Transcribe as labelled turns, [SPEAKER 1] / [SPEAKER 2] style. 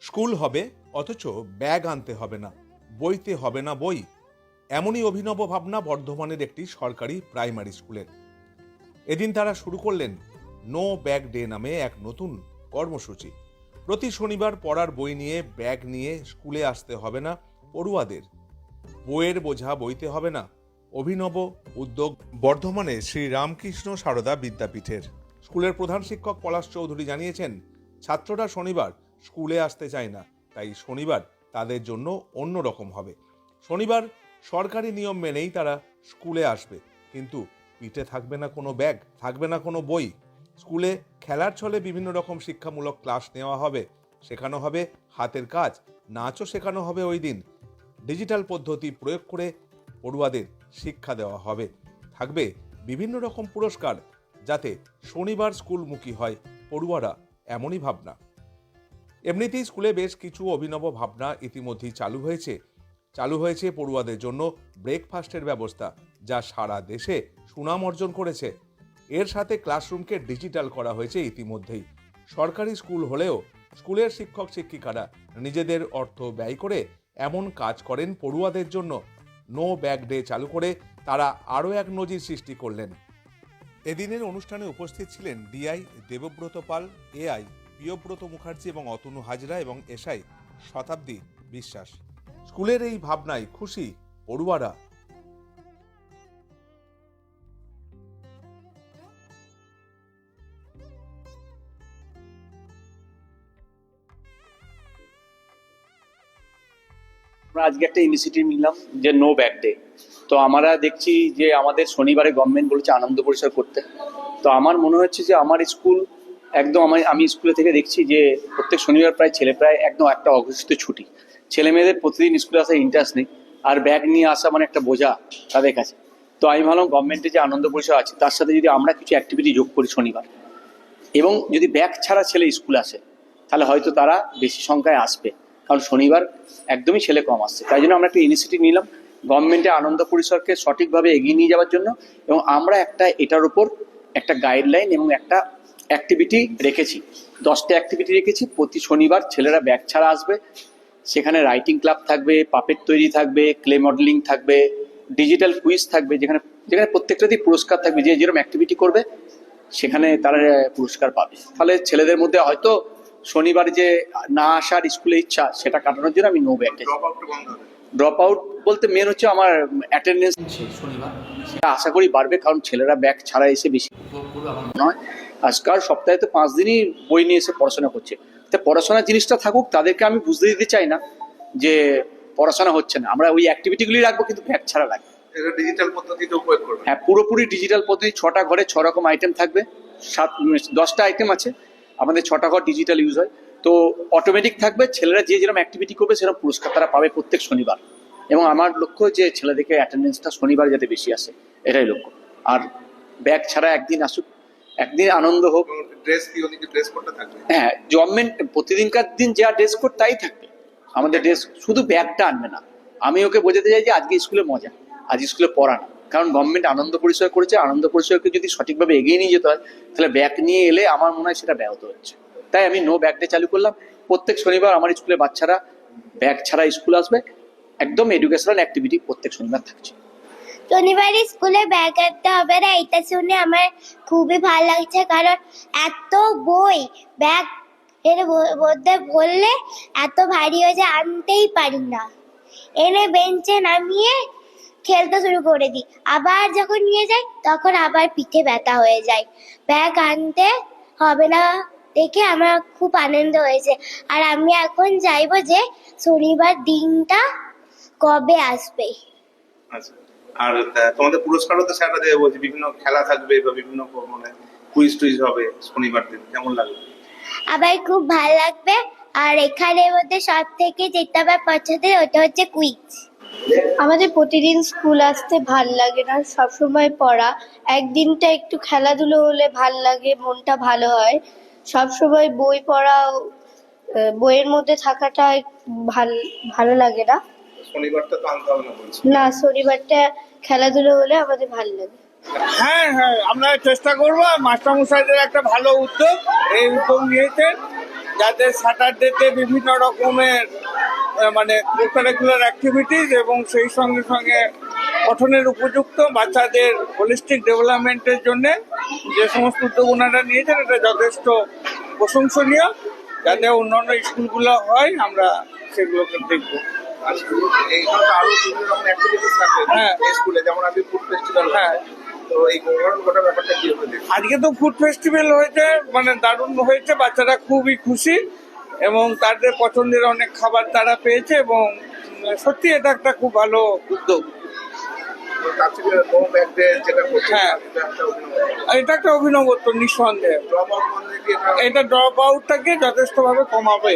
[SPEAKER 1] School হবে অথচ bag আনতে হবে না, বইতে হবে না বই। এমনই অভিনব ভাবনা বর্ধমানের একটি সরকারি প্রাইমারি স্কুলের। এদিন তারা শুরু করলেন নো ব্যাগ ডে নামে এক নতুন কর্মসূচি। প্রতি শনিবার পড়ার বই নিয়ে ব্যাগ নিয়ে স্কুলে আসতে হবে না পড়ুয়াদের, বইয়ের বোঝা বইতে হবে না। অভিনব উদ্যোগ বর্ধমানে শ্রী রামকৃষ্ণ সারদা বিদ্যাপীঠের। স্কুলের প্রধান শিক্ষক পলাশ চৌধুরী জানিয়েছেন, ছাত্ররা শনিবার স্কুলে আসতে চায় না, তাই শনিবার তাদের জন্য অন্য রকম হবে। শনিবার সরকারি নিয়ম মেনেই তারা স্কুলে আসবে, কিন্তু পিঠে থাকবে না কোনো ব্যাগ, থাকবে না কোনো বই। স্কুলে খেলার ছলে বিভিন্ন রকম শিক্ষামূলক ক্লাস নেওয়া হবে, শেখানো হবে হাতের কাজ, নাচও শেখানো হবে ওই দিন। ডিজিটাল পদ্ধতি প্রয়োগ করে পড়ুয়াদের শিক্ষা দেওয়া হবে। থাকবে বিভিন্ন রকম পুরস্কার, যাতে শনিবার স্কুলমুখী হয় পড়ুয়ারা, এমনই ভাবনা। এমনিতেই স্কুলে বেশ কিছু অভিনব ভাবনা ইতিমধ্যেই চালু হয়েছে পড়ুয়াদের জন্য ব্রেকফাস্টের ব্যবস্থা, যা সারা দেশে সুনাম অর্জন করেছে। এর সাথে ক্লাসরুমকে ডিজিটাল করা হয়েছে ইতিমধ্যেই। সরকারি স্কুল হলেও স্কুলের শিক্ষক শিক্ষিকারা নিজেদের অর্থ ব্যয় করে এমন কাজ করেন পড়ুয়াদের জন্য। নো ব্যাগ ডে চালু করে তারা আরও এক নজির সৃষ্টি করলেন। এদিনের অনুষ্ঠানে উপস্থিত ছিলেন ডিআই দেবব্রত পাল, এআই প্রিয়ব্রত মুখার্জি এবং অতনু হাজরা এবং এসআই শতাব্দী বিশ্বাস। স্কুলের এই ভাবনায় খুশি পড়ুয়ারা।
[SPEAKER 2] আমরা আজকে একটা ইনিশিয়েটিভ নিলাম যে নো ব্যাগ ডে। তো আমরা দেখছি যে আমাদের শনিবারে গভর্নমেন্ট বলেছে আনন্দ পরিসর করতে। তো আমার মনে হচ্ছে যে আমার স্কুল একদম আমি স্কুলে থেকে দেখছি যে প্রত্যেক শনিবার প্রায় একদম একটা অঘোষিত ছুটি। ছেলে মেয়েদের প্রতিদিন স্কুলে আসার ইন্টারেস্ট নেই, আর ব্যাগ নিয়ে আসা মানে একটা বোঝা তাদের কাছে। তো আমি ভাবলাম গভর্নমেন্টের যে আনন্দ পরিসর আছে তার সাথে যদি আমরা কিছু অ্যাক্টিভিটি যোগ করি শনিবার, এবং যদি ব্যাগ ছাড়া ছেলে স্কুলে আসে তাহলে হয়তো তারা বেশি সংখ্যায় আসবে, কারণ শনিবার একদমই ছেলে কম আসছে। তাই জন্য আমরা একটা ইনিশিয়েটিভ নিলাম গভর্নমেন্টের আনন্দ পরিসরকে সঠিকভাবে এগিয়ে নিয়ে যাওয়ার জন্য, এবং আমরা এটার উপর একটা গাইডলাইন এবং একটা অ্যাক্টিভিটি রেখেছি। 10টা অ্যাক্টিভিটি রেখেছি। প্রতি শনিবার ছেলেরা ব্যাগ ছাড়া আসবে, সেখানে রাইটিং ক্লাব থাকবে, পাপেট তৈরি থাকবে, ক্লে মডেলিং থাকবে, ডিজিটাল কুইজ থাকবে, যেখানে প্রত্যেকটাতেই পুরস্কার থাকবে। যে যেরকম অ্যাক্টিভিটি করবে সেখানে তারা পুরস্কার পাবে। তাহলে ছেলেদের মধ্যে হয়তো শনিবার যে না আসার স্কুলে ইচ্ছা, সেটা কাটানোর জন্য আমি no bag day. Drop out বলতে মেন হচ্ছে আমার অ্যাটেন্ডেন্স শনিবার আশা করি বাড়বে, কারণ ছেলেরা ব্যাগ ছাড়া এসে বেশি নয়। আজকাল সপ্তাহে তো 5 দিনই বই নিয়ে এসে পড়াশোনা করছে। তো পড়াশোনার জিনিসটা থাকুক, তাদেরকে আমি বুঝতে দিতে চাই না যে পড়াশোনা হচ্ছে না। আমরা ওই অ্যাক্টিভিটিগুলি রাখবো, কিন্তু ব্যাগ ছাড়া রাখবো।
[SPEAKER 3] ডিজিটাল পদ্ধতিতে উপয়োগ করবে।
[SPEAKER 2] হ্যাঁ, পুরোপুরি ডিজিটাল পদ্ধতি। 6টা ঘরে 6 রকম আইটেম থাকবে। 10টা আইটেম আছে আমাদের, 6টা ঘর ডিজিটাল ইউজ হয়। তো অটোমেটিক থাকবে, ছেলেরা যে যেরকম অ্যাক্টিভিটি করবে সেরকম পুরস্কার তারা পাবে প্রত্যেক শনিবার। এবং আমার লক্ষ্য যে ছেলেদেরকে অ্যাটেন্ডেন্সটা শনিবার যাতে বেশি আসে, এটাই লক্ষ্য। আর ব্যাগ ছাড়া একদিন আসুক, একদিন আনন্দ হোক।
[SPEAKER 3] ড্রেস কি ওদিকে ড্রেস কোডটা থাকবে?
[SPEAKER 2] হ্যাঁ, গভর্নমেন্ট প্রতিদিনকার দিন যা ড্রেস কোড তাই থাকবে। আমাদের ড্রেস শুধু ব্যাগটা আনবে না। আমি ওকে বোঝাতে চাই যে আজকে স্কুলে মজা, আজ স্কুলে পড়া না। কারণ গভর্নমেন্ট আনন্দ পরিসর করেছে, আনন্দ পরিসরকে যদি সঠিকভাবে এগিয়ে নিয়ে যেতে হয় তাহলে ব্যাগ নিয়ে এলে আমার মনে হয় সেটা ব্যাহত হচ্ছে। তাই আমি নো ব্যাগ ডে চালু করলাম। প্রত্যেক শনিবার আমার স্কুলের বাচ্চারা ব্যাগ ছাড়া স্কুল আসবে। একদম এডুকেশনাল অ্যাক্টিভিটি প্রত্যেক শনিবার থাকছে।
[SPEAKER 4] শনিবারে স্কুলে ব্যাগ আনতে হবে না, এটা শুনে আমার খুবই ভালো লাগছে। কারণ এত বই ব্যাগ এর মধ্যে ভরলে এত ভারী হয়ে যায়, আনতেই পারি না। এনে বেঞ্চে নামিয়ে খেলতে শুরু করে দিই, আবার যখন নিয়ে যাই তখন আবার পিঠে ব্যথা হয়ে যায়। ব্যাগ আনতে হবে না দেখে আমার খুব আনন্দ হয়েছে। আর আমি এখন চাইবো যে শনিবার দিনটা কবে আসবে।
[SPEAKER 3] আচ্ছা, আর তোমাদের পুরস্কারও তো স্যাররা দেবে বলছে, বিভিন্ন খেলা থাকবে বা বিভিন্ন মানে কুইজ টুইজ হবে শনিবার দিন, কেমন লাগবে?
[SPEAKER 4] আবার খুব ভালো লাগবে। আর এখানের মধ্যে সব থেকে যেটা আমার পছন্দের ওটা হচ্ছে কুইজ।
[SPEAKER 5] আমাদের প্রতিদিন স্কুল আসতে ভাল লাগে না, সবসময় পড়া। একদিনটা একটু খেলাধুলো হলে ভাল লাগে, মনটা ভালো হয়। সবসময় বই পড়া, বইয়ের মধ্যে থাকাটা ভালো লাগে না।
[SPEAKER 3] শনিবারটা তো আনতে হবে না বলছি।
[SPEAKER 5] না, শনিবারটা খেলাধুলো হলে আমাদের ভালো লাগে।
[SPEAKER 6] হ্যাঁ, আমরা চেষ্টা করবো। মাস্টারমশাইদের একটা ভালো উদ্যোগ, এই উদ্যোগ নিয়েছে। যাতে স্যাটারডেতে বিভিন্ন রকমের মানে কোকারিকুলার অ্যাক্টিভিটিস এবং সেই সঙ্গে সঙ্গে পঠনের উপযুক্ত বাচ্চাদের হোলিস্টিক ডেভেলপমেন্টের জন্য যে সমস্ত উদ্যোগ ওনারা নিয়েছেন এটা যথেষ্ট প্রশংসনীয়। যাতে অন্যান্য স্কুলগুলো হয় আমরা সেগুলোকে দেখবো।
[SPEAKER 3] আচ্ছা, এইখানে তো আরো বিভিন্ন রকম অ্যাক্টিভিটিস থাকবে
[SPEAKER 6] হ্যাঁ।
[SPEAKER 3] স্কুলে, যেমন আজকে ফুড ফেস্টিভ্যাল।
[SPEAKER 6] হ্যাঁ।
[SPEAKER 3] তো এই গোটা ব্যাপারটা কি হবে?
[SPEAKER 6] আজকে তো ফুড ফেস্টিভ্যাল হয়েছে, মানে দারুণ হয়েছে, বাচ্চারা খুবই খুশি এবং তাদের পছন্দের অনেক খাবার তারা পেয়েছে এবং সত্যি এটা একটা খুব ভালো উদ্যোগ।
[SPEAKER 3] তো তার থেকে নো ব্যাগ ডে যেটা করছে,
[SPEAKER 6] হ্যাঁ।
[SPEAKER 3] এটা একটা অভিনব।
[SPEAKER 6] আর এটা একটা অভিনবত্ব নিঃসন্দেহে।
[SPEAKER 3] ড্রপ আউট মানে কি এটা
[SPEAKER 6] এটা ড্রপ আউটটাকে যথেষ্টভাবে কমাবে।